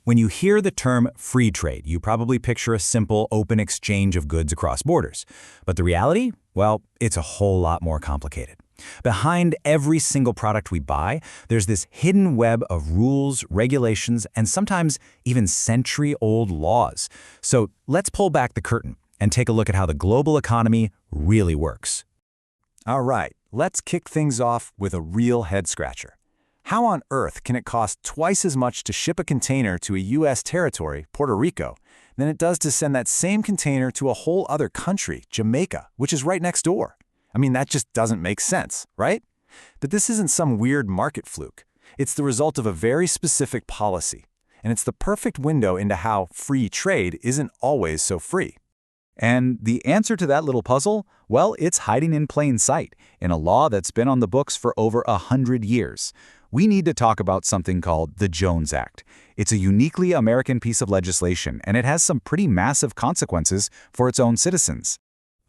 When you hear the term free trade, you probably picture a simple, open exchange of goods across borders. But the reality? Well, it's a whole lot more complicated. Behind every single product we buy, there's this hidden web of rules, regulations, and sometimes even century-old laws. So let's pull back the curtain and take a look at how the global economy really works. All right, let's kick things off with a real head-scratcher. How on earth can it cost twice as much to ship a container to a U.S. territory, Puerto Rico, than it does to send that same container to a whole other country, Jamaica, which is right next door? I mean, that just doesn't make sense, right? But this isn't some weird market fluke. It's the result of a very specific policy, and it's the perfect window into how free trade isn't always so free. And the answer to that little puzzle? Well, it's hiding in plain sight in a law that's been on the books for over 100 years. We need to talk about something called the Jones Act. It's a uniquely American piece of legislation, and it has some pretty massive consequences for its own citizens.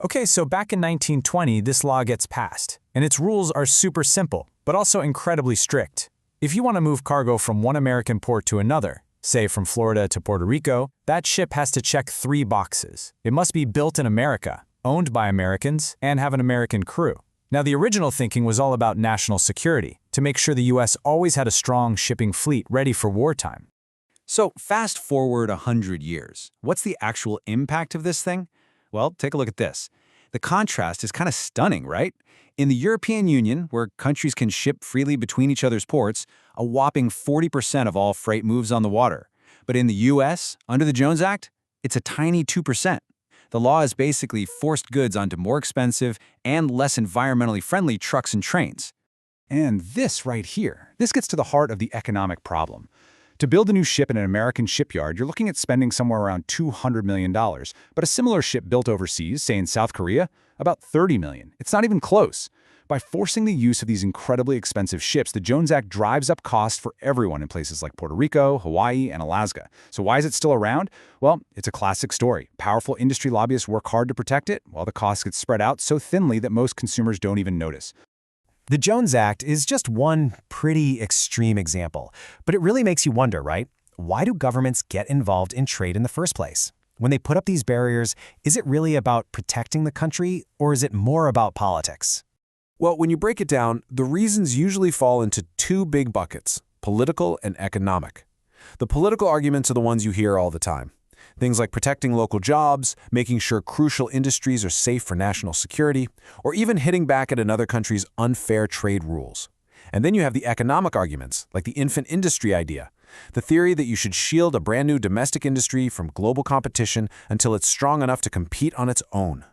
Okay, so back in 1920, this law gets passed, and its rules are super simple, but also incredibly strict. If you want to move cargo from one American port to another, say from Florida to Puerto Rico, that ship has to check 3 boxes. It must be built in America, owned by Americans, and have an American crew. Now, the original thinking was all about national security, to make sure the U.S. always had a strong shipping fleet ready for wartime. So fast forward 100 years. What's the actual impact of this thing? Well, take a look at this. The contrast is kind of stunning, right? In the European Union, where countries can ship freely between each other's ports, a whopping 40% of all freight moves on the water. But in the U.S., under the Jones Act, it's a tiny 2%. The law has basically forced goods onto more expensive and less environmentally friendly trucks and trains. And this right here, this gets to the heart of the economic problem. To build a new ship in an American shipyard, you're looking at spending somewhere around $200 million, but a similar ship built overseas, say in South Korea, about $30 million. It's not even close. By forcing the use of these incredibly expensive ships, the Jones Act drives up costs for everyone in places like Puerto Rico, Hawaii, and Alaska. So why is it still around? Well, it's a classic story. Powerful industry lobbyists work hard to protect it, while the costs get spread out so thinly that most consumers don't even notice. The Jones Act is just one pretty extreme example, but it really makes you wonder, right? Why do governments get involved in trade in the first place? When they put up these barriers, is it really about protecting the country, or is it more about politics? Well, when you break it down, the reasons usually fall into 2 big buckets, political and economic. The political arguments are the ones you hear all the time. Things like protecting local jobs, making sure crucial industries are safe for national security, or even hitting back at another country's unfair trade rules. And then you have the economic arguments, like the infant industry idea, the theory that you should shield a brand new domestic industry from global competition until it's strong enough to compete on its own.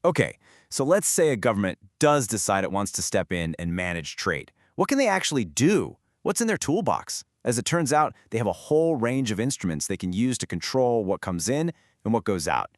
Okay, so let's say a government does decide it wants to step in and manage trade. What can they actually do? What's in their toolbox? As it turns out, they have a whole range of instruments they can use to control what comes in and what goes out.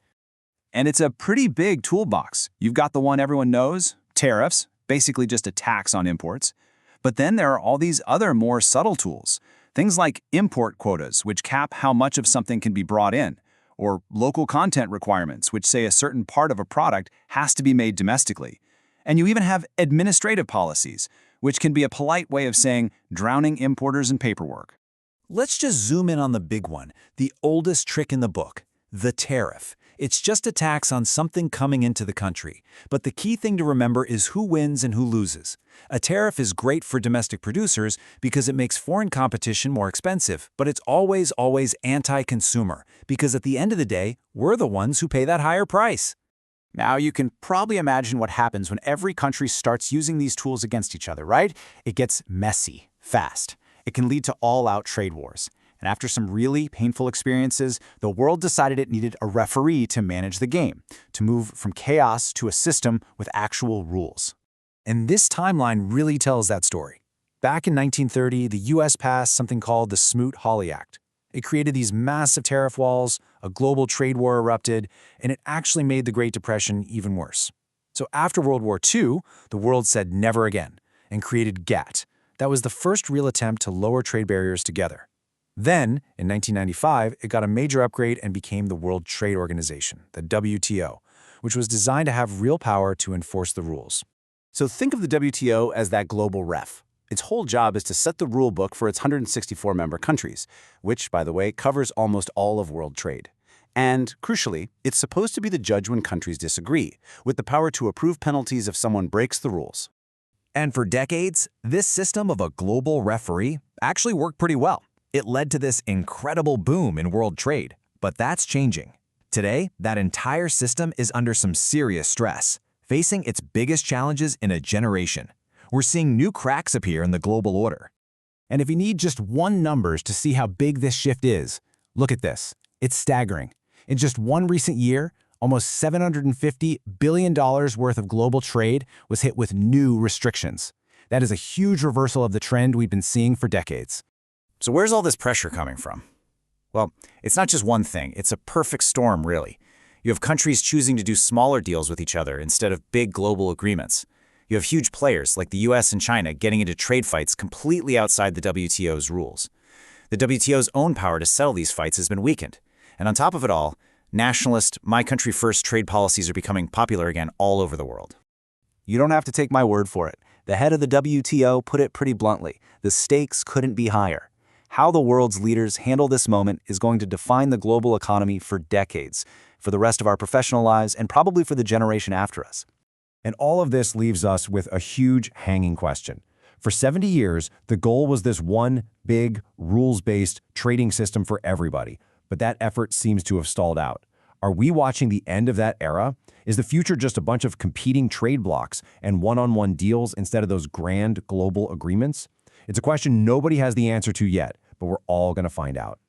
And it's a pretty big toolbox. You've got the one everyone knows, tariffs, basically just a tax on imports. But then there are all these other more subtle tools. Things like import quotas, which cap how much of something can be brought in, or local content requirements, which say a certain part of a product has to be made domestically. And you even have administrative policies, which can be a polite way of saying drowning importers in paperwork. Let's just zoom in on the big one, the oldest trick in the book, the tariff. It's just a tax on something coming into the country. But the key thing to remember is who wins and who loses. A tariff is great for domestic producers because it makes foreign competition more expensive, but it's always anti-consumer, because at the end of the day, we're the ones who pay that higher price. Now, you can probably imagine what happens when every country starts using these tools against each other, right? It gets messy, fast. It can lead to all-out trade wars. And after some really painful experiences, the world decided it needed a referee to manage the game, to move from chaos to a system with actual rules. And this timeline really tells that story. Back in 1930, the U.S. passed something called the Smoot-Hawley Act. It created these massive tariff walls, a global trade war erupted, and it actually made the Great Depression even worse. So after World War II, the world said never again and created GATT. That was the first real attempt to lower trade barriers together. Then, in 1995, it got a major upgrade and became the World Trade Organization, the WTO, which was designed to have real power to enforce the rules. So think of the WTO as that global ref. Its whole job is to set the rule book for its 164 member countries, which, by the way, covers almost all of world trade. And, crucially, it's supposed to be the judge when countries disagree, with the power to approve penalties if someone breaks the rules. And for decades, this system of a global referee actually worked pretty well. It led to this incredible boom in world trade, but that's changing. Today, that entire system is under some serious stress, facing its biggest challenges in a generation. We're seeing new cracks appear in the global order. And if you need just one numbers to see how big this shift is, look at this. It's staggering. In just one recent year, almost $750 billion worth of global trade was hit with new restrictions. That is a huge reversal of the trend we've been seeing for decades. So where's all this pressure coming from? Well, it's not just one thing. It's a perfect storm, really. You have countries choosing to do smaller deals with each other instead of big global agreements. You have huge players like the US and China getting into trade fights completely outside the WTO's rules. The WTO's own power to settle these fights has been weakened. And on top of it all, nationalist, my-country-first trade policies are becoming popular again all over the world. You don't have to take my word for it. The head of the WTO put it pretty bluntly. The stakes couldn't be higher. How the world's leaders handle this moment is going to define the global economy for decades, for the rest of our professional lives, and probably for the generation after us. And all of this leaves us with a huge hanging question. For 70 years, the goal was this one big, rules-based trading system for everybody. But that effort seems to have stalled out. Are we watching the end of that era? Is the future just a bunch of competing trade blocks and one-on-one deals instead of those grand global agreements? It's a question nobody has the answer to yet, but we're all going to find out.